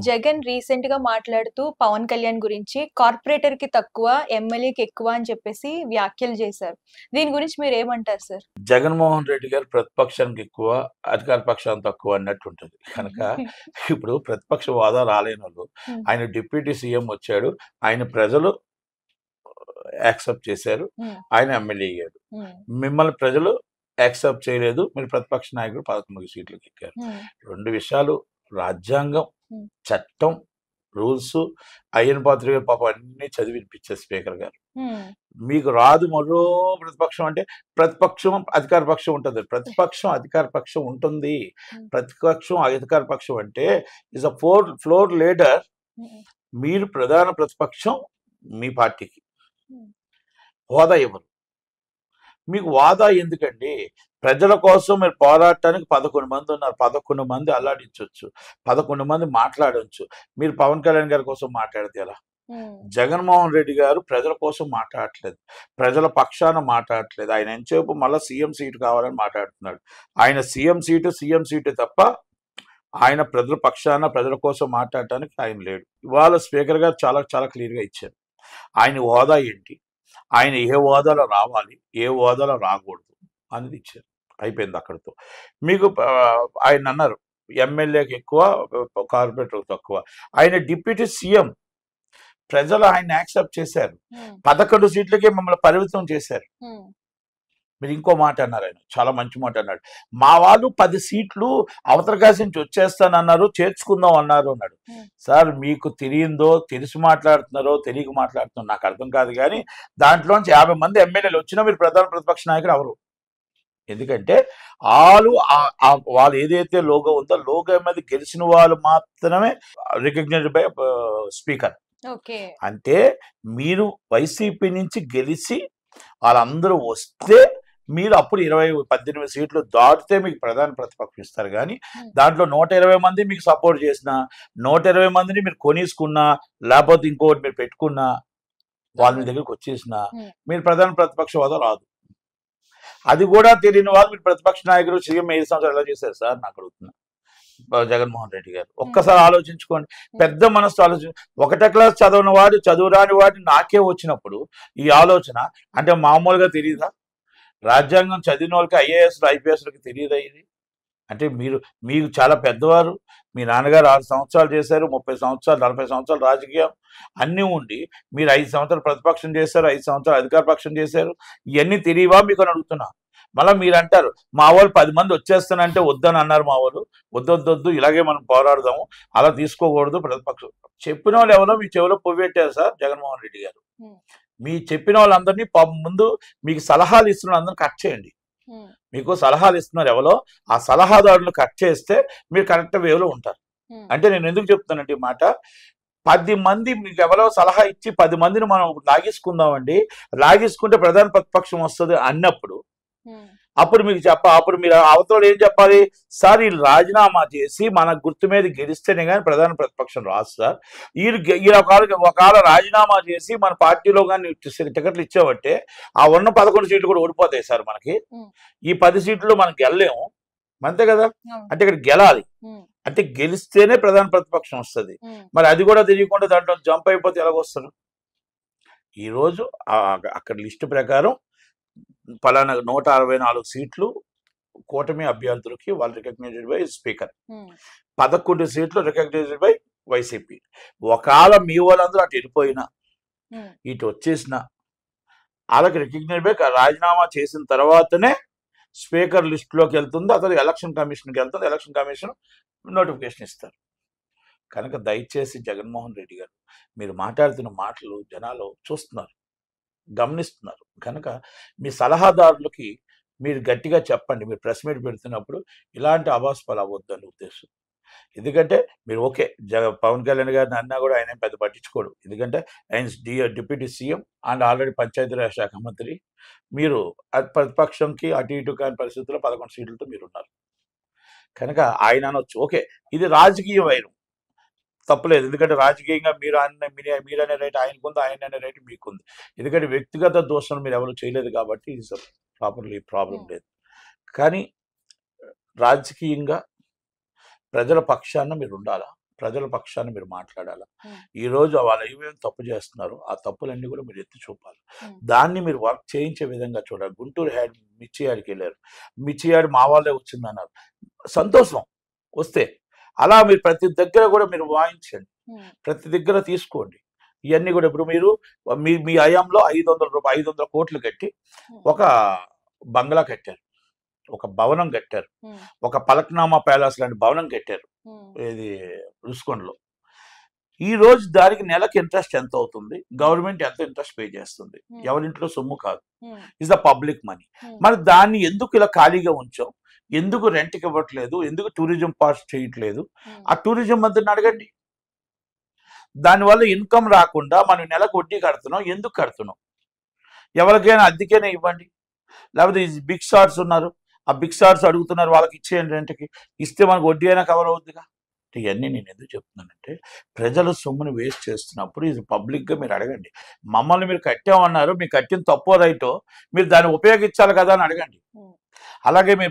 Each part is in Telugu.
జగన్ రీసెంట్‌గా మాట్లాడుతూ పవన్ కళ్యాణ్ గురించి కార్పొరేటర్‌కి తక్కువ, ఎమ్మెల్యేకి ఎక్కువ అని చెప్పేసి వ్యాఖ్యలు చేశారు. దీని గురించి మీరేమంటారు సార్? జగన్మోహన్ రెడ్డి గారు ప్రతిపక్షానికి ఎక్కువ, అధికార పక్షానికి తక్కువ అన్నట్టుంటది. కనుక ఇప్పుడు ప్రతిపక్ష హోదా రాలేనోళ్ళు, హ్మ్. ఆయన డిప్యూటీ సీఎం వచ్చాడు. ఆయన ప్రజలు యాక్సెప్ట్ చేశారు. హ్మ్. ఆయన ఎమ్మెల్యే అయ్యాడు. హ్మ్. మిమ్మల్ని ప్రజలు యాక్సెప్ట్ చేయలేదు. మీరు ప్రతిపక్ష నాయకుడు 11 సీట్లకి ఎక్కారు. హ్మ్. 2 విషయాలు రాజ్యాంగం, హ్మ్. చట్టం, రూల్స్ అయ్యన పాత్ర గారు పాపం అన్నీ చదివి వినిపించారు స్పీకర్ గారు. హ్మ్. మీకు రాదు మరో ప్రతిపక్షం అంటే ప్రతిపక్షం అధికార పక్షం ఉంటుంది. ప్రతిపక్షం అధికార పక్షం ఉంటుంది. హ్మ్. ప్రతిపక్షం అధికార పక్షం అంటే ఇస్ అ ఫ్లోర్ లీడర్. హ్మ్. మీరు ప్రధాన ప్రతిపక్షం మీ పార్టీకి హ్మ్. హోదా ఇవ్వరు. మీకు హోదా ఎందుకండి? ప్రజల కోసం మీరు పోరాటానికి 11 మంది ఉన్నారు. 11 మంది అల్లాడించొచ్చు. 11 మంది మాట్లాడొచ్చు. మీరు పవన్ కళ్యాణ్ గారి కోసం మాట్లాడితే ఎలా? హ్మ్. జగన్మోహన్ రెడ్డి గారు ప్రజల కోసం మాట్లాడట్లేదు. ప్రజల పక్షాన మాట్లాడట్లేదు. ఆయన ఎంతసేపు మళ్ళా సీఎం సీటు కావాలని మాట్లాడుతున్నాడు. ఆయన సీఎం సీటు తప్ప ఆయన ప్రజల పక్షాన ప్రజల కోసం మాట్లాడటానికి ఆయన లేడు. ఇవాళ స్పీకర్ గారు చాలా చాలా క్లియర్‌గా ఇచ్చారు. ఆయన హోదా ఏంటి? ఆయన ఏ హోదాలో రావాలి? ఏ హోదాలో రాకూడదు? అనేది ఇచ్చారు. అయిపోయింది అక్కడితో. మీకు ఆయన అన్నారు ఎమ్మెల్యేకి ఎక్కువ, కార్పొరేటర్‌కి తక్కువ. ఆయన డిప్యూటీ సీఎం. ప్రజలు ఆయన్ని యాక్సెప్ట్ చేశారు. హ్మ్. 11 సీట్లకే మమ్మల్ని పరిమితం చేశారు. హ్మ్. మీరు ఇంకో మాట అన్నారు ఆయన. చాలా మంచి మాట అన్నాడు. మా వాళ్ళు 10 సీట్లు అవతల కాసి నుంచి వచ్చేస్తానన్నారు, చేర్చుకుందాం అన్నారు అన్నాడు. హ్మ్. సార్ మీకు తెలియందో, తెలిసి మాట్లాడుతున్నారో, తెలియక మాట్లాడుతున్నారో నాకు అర్థం కాదు గానీ, దాంట్లోంచి 50 మంది ఎమ్మెల్యేలు వచ్చినా మీరు ప్రధాన ప్రతిపక్ష నాయకుడు అవ్వరు. ఎందుకంటే వాళ్ళు ఏదైతే లోగో ఉందో లోగో మీద గెలిచిన వాళ్ళు మాత్రమే రికగ్నైజ్డ్ బై స్పీకర్. ఓకే. అంటే మీరు వైసీపీ నుంచి గెలిచి వాళ్ళందరూ వస్తే మీరు అప్పుడు 18 సీట్లు దాటితే మీకు ప్రధాన ప్రతిపక్షం ఇస్తారు కానీ హ్మ్. దాంట్లో 120 మంది మీకు సపోర్ట్ చేసిన 120 మందిని మీరు కొనేసుకున్నా లేకపోతే ఇంకోటి మీరు పెట్టుకున్నా వాళ్ళ మీ దగ్గరికి వచ్చేసిన హ్మ్. మీరు ప్రధాన ప్రతిపక్ష హోదా రాదు. అది కూడా తెలియని వాళ్ళు మీరు ప్రతిపక్ష నాయకుడు సీఎం 5 సంవత్సరాలు ఎలా చేశారు సార్ నాకు అడుగుతున్నా జగన్మోహన్ రెడ్డి గారు. ఒక్కసారి ఆలోచించుకోండి. పెద్ద మనసు ఒకటో క్లాస్ చదవని వాడు చదువురాని వాడు నాకే వచ్చినప్పుడు ఈ ఆలోచన అంటే మామూలుగా తెలియదా? రాజ్యాంగం చదివిన వాళ్ళకి ఐఏఎస్ ఐపీఎస్లకి తెలియదా ఇది? అంటే మీకు చాలా పెద్దవారు. మీ నాన్నగారు 6 సంవత్సరాలు చేశారు, 30 సంవత్సరాలు 40 సంవత్సరాలు రాజకీయం అన్నీ ఉండి మీరు 5 సంవత్సరాలు ప్రతిపక్షం చేశారు, 5 సంవత్సరాలు అధికార పక్షం చేశారు. ఇవన్నీ తెలియవా మీకు అని అడుగుతున్నా. మళ్ళీ మీరు అంటారు మా వాళ్ళు 10 మంది వచ్చేస్తానంటే వద్దని అన్నారు మా వాళ్ళు. వద్దొద్దొద్దు ఇలాగే మనం పోరాడదాము, అలా తీసుకోకూడదు ప్రతిపక్షం. చెప్పిన వాళ్ళు ఎవరో మీ చెవిలో పువ్వెట్టారు సార్ జగన్మోహన్ రెడ్డి గారు. హ్మ్. మీ చెప్పిన వాళ్ళందరినీ ముందు మీకు సలహాలు ఇస్తున్న అందరిని కట్ చేయండి. హ్మ్. మీకు సలహాలు ఇస్తున్నారు ఎవరో ఆ సలహాదారులు కట్ చేస్తే మీరు కరెక్ట్ వేలో ఉంటారు. హ్మ్. అంటే నేను ఎందుకు చెప్తానంటే ఈ మాట 10 మంది మీకు ఎవరో సలహా ఇచ్చి 10 మందిని మనం లాగేసుకుందామండి. లాగేసుకుంటే ప్రధాన ప్రతిపక్షం వస్తుంది అన్నప్పుడు హ్మ్. అప్పుడు అప్పుడు మీరు అవతల ఏం చెప్పాలి? సార్ వీళ్ళు రాజీనామా చేసి మన గుర్తు మీద గెలిస్తేనే కానీ ప్రధాన ప్రతిపక్షం రాదు సార్. వీళ్ళు ఒకవేళ రాజీనామా చేసి మన పార్టీలో కానీ టికెట్లు ఇచ్చామంటే ఆ ఉన్న 11 సీట్లు కూడా ఓడిపోతాయి సార్ మనకి. హ్మ్. ఈ 10 సీట్లు మనం గెలలేము. అంతే కదా? అవును. అంటే ఇక్కడ గెలాలి. హ్మ్. అంటే గెలిస్తేనే ప్రధాన ప్రతిపక్షం వస్తుంది. హ్మ్. మరి అది కూడా తెలియకుండా దాంట్లో జంప్ అయిపోతే ఎలాగొస్తారు? ఈరోజు అక్కడ లిస్టు ప్రకారం పలానా 164 సీట్లు కూటమి అభ్యర్థులకి వాళ్ళు రికగ్నైజ్డ్ బై స్పీకర్. హ్మ్. 11 సీట్లు రికగ్నైజ్డ్ బై వైసీపీ. ఒకవేళ మీ వాళ్ళందరూ అటు వెళ్ళిపోయినా హ్మ్. ఇటు వచ్చేసిన వాళ్ళకి రికగ్నైజ్ బై రాజీనామా చేసిన తర్వాతనే స్పీకర్ లిస్టులోకి వెళ్తుంది. అతను ఎలక్షన్ కమిషన్కి వెళ్తుంది. ఎలక్షన్ కమిషన్ నోటిఫికేషన్ ఇస్తారు. కనుక దయచేసి జగన్మోహన్ రెడ్డి గారు మీరు మాట్లాడుతున్న మాటలు జనాలు చూస్తున్నారు, గమనిస్తున్నారు. కనుక మీ సలహాదారులకి మీరు గట్టిగా చెప్పండి. మీరు ప్రెస్ మీట్ పెడుతున్నప్పుడు ఇలాంటి అభాస్పాలు అవ్వద్దు అని ఉద్దేశం. ఎందుకంటే మీరు ఓకే పవన్ కళ్యాణ్ గారిని అన్నా కూడా ఆయన పెద్ద పట్టించుకోడు. ఎందుకంటే ఆయన deputy CM and already Panchayati Raj శాఖ మంత్రి. మీరు ప్రతిపక్షంకి అటు ఇటు కాని పరిస్థితుల్లో 11 సీట్లతో మీరున్నారు. కనుక ఆయన అనొచ్చు ఓకే ఇది రాజకీయ వైరం తప్పలేదు. ఎందుకంటే రాజకీయంగా మీరనే రైట్ ఆయనకుంది, ఆయన అనే రైట్ మీకుంది. ఎందుకంటే వ్యక్తిగత దోషం మీరు ఎవరు చేయలేదు కాబట్టి ప్రాపర్లీ ప్రాబ్లం హ్మ్. లేదు. కానీ రాజకీయంగా ప్రజల పక్షాన మీరు ఉండాలా? ప్రజల పక్షాన్ని మీరు మాట్లాడాలి. హ్మ్. ఈరోజు వాళ్ళు ఏమేమి తప్పు చేస్తున్నారో ఆ తప్పులన్నీ కూడా మీరు ఎత్తి చూపాలి. హ్మ్. దాన్ని మీరు వర్క్ చేయించే విధంగా చూడాలి. గుంటూరు మిర్చి యార్డ్కి వెళ్ళారు. మిర్చి యార్డ్ మా వాళ్ళే వచ్చిందన్నారు. సంతోషం వస్తే. అలా మీరు ప్రతి దగ్గర కూడా మీరు వాయించండి. హ్మ్. ప్రతి దగ్గర తీసుకోండి. ఇవన్నీ కూడా ఇప్పుడు మీరు మీ మీ హయాంలో 500 కోట్లు కట్టి హ్మ్. ఒక బంగ్లా కట్టారు. ఒక భవనం కట్టారు. హ్మ్. ఒక పలక్నామా ప్యాలెస్ లాంటి భవనం కట్టారు. హ్మ్. ఇది రుషికొండలో. ఈ రోజు దానికి నెలకి ఇంట్రెస్ట్ ఎంత అవుతుంది? గవర్నమెంట్ ఎంత ఇంట్రెస్ట్ పే చేస్తుంది? హ్మ్. ఎవరింట్లో సొమ్ము కాదు. హ్మ్. Is the public money. హ్మ్. మరి దాన్ని ఎందుకు ఇలా ఖాళీగా ఉంచాం? ఎందుకు రెంట్‌కి ఇవ్వట్లేదు? ఎందుకు టూరిజం పార్ట్స్ చేయట్లేదు? హ్మ్. ఆ టూరిజం మంత్రిని అడగండి. దానివల్ల ఇన్‌కమ్ రాకుండా మనం నెలకు వడ్డీ కడుతున్నాం. ఎందుకు కడుతున్నాం? ఎవరికైనా అద్దెకైనా ఇవ్వండి. లేకపోతే ఈ బిగ్ షాట్స్ ఉన్నారు. ఆ బిగ్ షాట్స్ అడుగుతున్నారు. వాళ్ళకి ఇచ్చేయండి రెంట్‌కి. ఇస్తే మనకు వడ్డీ అయినా కవర్ అవుద్దిగా. ఇయన్నీ నేను ఎందుకు చెప్తున్నానంటే, ప్రజల సొమ్ముని వేస్ట్ చేస్తున్నప్పుడు ఇది పబ్లిక్‌గా మీరు అడగండి. మమ్మల్ని మీరు కట్టామన్నారు. మీరు కట్టింది తప్పో రైటో మీరు దాన్ని ఉపయోగించాలి కదా అని అడగండి. హ్మ్. అలాగే మీ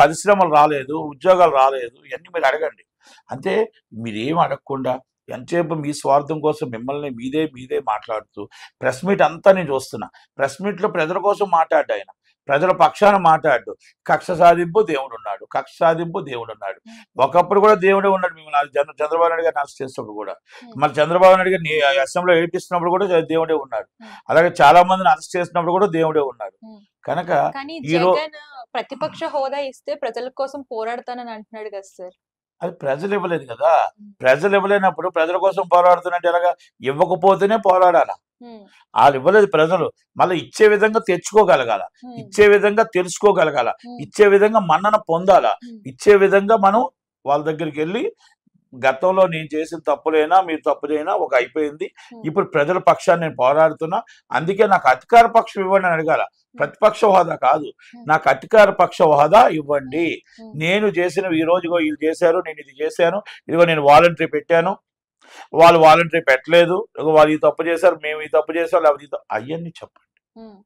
పరిశ్రమలు రాలేదు, ఉద్యోగాలు రాలేదు. ఇయన్నీ మీరు అడగండి. అంటే మీరేం అడగకుండా ఎంతసేపు మీ స్వార్థం కోసం మిమ్మల్ని మీదే మాట్లాడుతూ ప్రెస్ మీట్ అంతా నేను చూస్తున్నా. ప్రెస్ మీట్‌లో ప్రజల కోసం మాట్లాడ్డు ఆయన. ప్రజల పక్షాన మాట్లాడ్డు. కక్ష సాధింపు దేవుడున్నాడు. కక్ష సాధింపు దేవుడున్నాడు. హ్మ్. ఒకప్పుడు కూడా దేవుడే ఉన్నాడు మిమ్మల్ని చంద్రబాబు నాయుడు గారిని అరెస్ట్ చేసినప్పుడు కూడా. హ్మ్. మరి చంద్రబాబు నాయుడు గారిని అసెంబ్లీలో ఏడిపిస్తున్నప్పుడు కూడా దేవుడే ఉన్నాడు. హ్మ్. అలాగే చాలా మందిని అరెస్ట్ చేసినప్పుడు కూడా దేవుడే ఉన్నాడు. హ్మ్. కనుక కానీ ఈరో జగన్ ప్రతిపక్ష హోదా ఇస్తే ప్రజల కోసం పోరాడతానని అంటున్నాడు కదా సార్. అది ప్రజలు ఇవ్వలేదు కదా! హ్మ్. ప్రజలు ఇవ్వలేనప్పుడు ప్రజల కోసం పోరాడుతున్నట్టు ఎలాగా? ఇవ్వకపోతేనే పోరాడాల. హ్మ్. ఆళ్ళు ఇవ్వలేదు ప్రజలు. మళ్ళీ ఇచ్చే విధంగా తెచ్చుకోగలగాల. హ్మ్. ఇచ్చే విధంగా తెలుసుకోగలగాల. హ్మ్. ఇచ్చే విధంగా మన్నన పొందాల. హ్మ్. ఇచ్చే విధంగా మనం వాళ్ళ దగ్గరికెళ్ళి గతంలో నేను చేసిన తప్పులైనా, మీరు తప్పులైనా ఒక అయిపోయింది. హ్మ్. ఇప్పుడు ప్రజల పక్షాన నేను పోరాడుతున్నా. అందుకే నాకు అధికార పక్షం ఇవ్వండి అని అడగాల. హ్మ్. ప్రతిపక్ష హోదా కాదు. హ్మ్. నాకు అధికార పక్ష హోదా ఇవ్వండి. హ్మ్. నేను చేసినవి ఈ రోజు ఇగో ఇది చేశారు. నేను ఇది చేశాను. ఇదిగో నేను వాలంటరీ పెట్టాను. వాళ్ళు వాలంటరీ పెట్టలేదు. ఇగో వాళ్ళు ఈ తప్పు చేశారు. మేము ఈ తప్పు చేసాం. లేకపోతే అయన్నీ చెప్పండి. హ్మ్.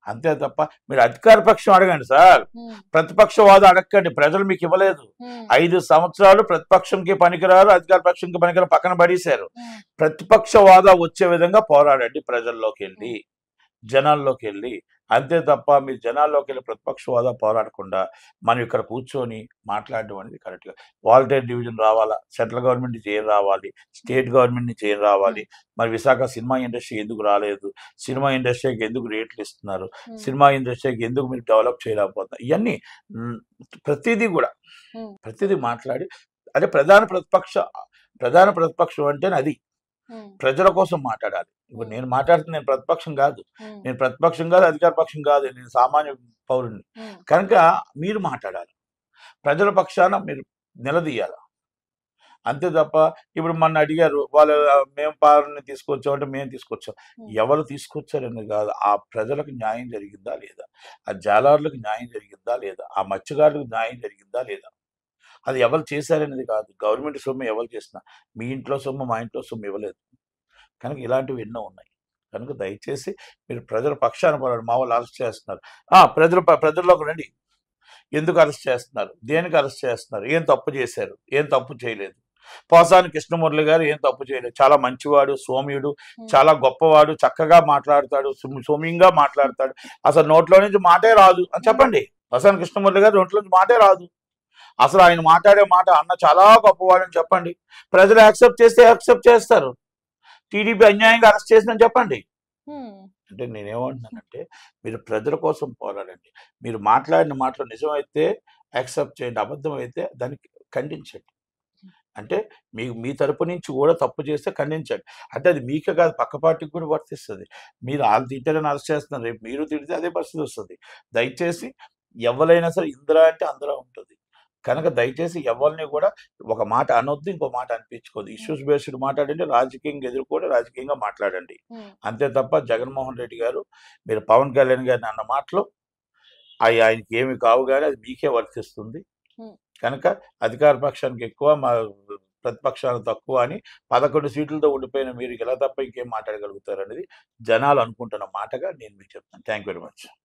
అంతే తప్ప మీరు అధికార పక్షం అడగండి సార్. హ్మ్. ప్రతిపక్ష హోదా అడగండి. ప్రజలు మీకు ఇవ్వలేదు. హ్మ్. 5 సంవత్సరాలు ప్రతిపక్షంకి పనికిరారు. అధికార పక్షంకి పనికిరారు. పక్కన పడేశారు. హ్మ్. ప్రతిపక్ష హోదా వచ్చే విధంగా పోరాడండి ప్రజల్లోకెళ్ళి. హ్మ్. జనాల్లోకెళ్ళి. అంతే తప్ప మీరు జనాల్లోకెళ్ళి ప్రతిపక్ష హోదా పోరాడకుండా మనం ఇక్కడ కూర్చొని మాట్లాడడం అనేది కరెక్ట్ కాదు. వాలంటరీ డివిజన్ రావాలా? సెంట్రల్ గవర్నమెంట్ నుంచి ఏం రావాలి? స్టేట్ గవర్నమెంట్ నుంచి ఏం రావాలి? హ్మ్. మరి విశాఖ సినిమా ఇండస్ట్రీ ఎందుకు రాలేదు? సినిమా ఇండస్ట్రీకి ఎందుకు రేట్లు ఇస్తున్నారు? హ్మ్. సినిమా ఇండస్ట్రీకి ఎందుకు మీరు డెవలప్ చేయలేకపోతున్నారు? ఇయన్నీ హ్మ్. ప్రతీదీ గూడా. హ్మ్. ప్రతీదీ మాట్లాడి అంటే ప్రధాన ప్రతిపక్షం అంటేనే అది. హ్మ్. ప్రజల కోసం మాట్లాడాలి. ఇప్పుడు హ్మ్. నేను మాట్లాడుతున్న నేను ప్రతిపక్షం కాదు. హ్మ్. నేను ప్రతిపక్షం కాదు, అధికార పక్షం కాదు. నేను సామాన్య పౌరుడిని. హ్మ్. కనుక మీరు మాట్లాడాలి. ప్రజల పక్షాన మీరు నిలదీయాల. అంతే తప్ప ఇప్పుడు మొన్న అడిగారు వాళ్ళు మేము పాలనని తీసుకొచ్చాం అంటే మేము తీసుకొచ్చాం. హ్మ్. ఎవరు తీసుకొచ్చారనేది కాదు. ఆ ప్రజలకు న్యాయం జరిగిందా లేదా? ఆ జాలరులకు న్యాయం జరిగిందా లేదా? ఆ మత్స్యకారులకు న్యాయం జరిగిందా లేదా? అది ఎవరు చేశారనేది కాదు. గవర్నమెంట్ సొమ్ము ఎవరు చేసినా మీ ఇంట్లో సొమ్ము, మా ఇంట్లో సొమ్ము ఇవ్వలేదు. కనుక ఇలాంటివి ఎన్నో ఉన్నాయి. కనుక దయచేసి మీరు ప్రజల పక్షాన పోరాడండి. మా వాళ్ళు అరెస్ట్ చేస్తున్నారు. ప్రజల్లోకి రండి. ఎందుకు అరెస్ట్ చేస్తున్నారు? దేనికి అరెస్ట్ చేస్తున్నారు? ఏం తప్పు చేశారు? ఏం తప్పు చేయలేదు. పోసాని కృష్ణమురళి గారు ఏం తప్పు చేయలేదు. చాలా మంచివాడు, సౌమ్యుడు, హ్మ్. చాలా గొప్పవాడు, చక్కగా మాట్లాడతాడు, సౌమ్యంగా మాట్లాడతాడు. అసలు నోట్లో నుంచి మాటే రాదు అని హ్మ్. చెప్పండి. పోసాని కృష్ణమురళి గారు నోట్లో నుంచి మాటే రాదు. అసలు ఆయన మాట్లాడే మాట అన్న చాలా గొప్పవాడని చెప్పండి. ప్రజలు యాక్సెప్ట్ చేస్తే యాక్సెప్ట్ చేస్తారు. టీడీపీ అన్యాయంగా అరెస్ట్ చేసిందని చెప్పండి. హ్మ్. అంటే నేనేమంటున్నానంటే మీరు ప్రజల కోసం పోరాడండి. మీరు మాట్లాడిన మాటలు నిజమైతే యాక్సెప్ట్ చేయండి. అబద్ధం అయితే దాన్ని ఖండించండి. అంటే మీ తరపు నుంచి కూడా తప్పు చేస్తే ఖండించండి. అంటే అది మీకే కాదు పక్క పార్టీకి కూడా వర్తిస్తది. మీరు ఆళ్ళు తిట్టారని అరెస్ట్ చేస్తున్నారు. రేపు మీరు తిడితే అదే పరిస్థితి వస్తది. దయచేసి ఎవ్వలైనా సరే ఇందిర అంటే అందరూ ఉంటది. కనుక దయచేసి ఎవరిని కూడా ఒక మాట అనొద్దు, ఇంకో మాట అనిపించుకోవద్దు. హ్మ్. ఇష్యూస్ బేస్డ్ మాట్లాడండి. రాజకీయంగా ఎదుర్కొని రాజకీయంగా మాట్లాడండి. హ్మ్. అంతే తప్ప జగన్మోహన్ రెడ్డి గారు మీరు పవన్ కళ్యాణ్ గారిని అన్న మాటలు ఆయనకి ఏమి కావు గాని అది మీకే వర్తిస్తుంది. హ్మ్. కనుక అధికార పక్షానికి ఎక్కువ ప్రతిపక్షానికి తక్కువ అని 11 సీట్లతో ఉండిపోయిన మీరు ఇలా తప్ప ఇంకేం మాట్లాడగలుగుతారనేది జనాలు అనుకుంటున్న మాటగా నేను మీకు చెప్తాను. Thank you very much.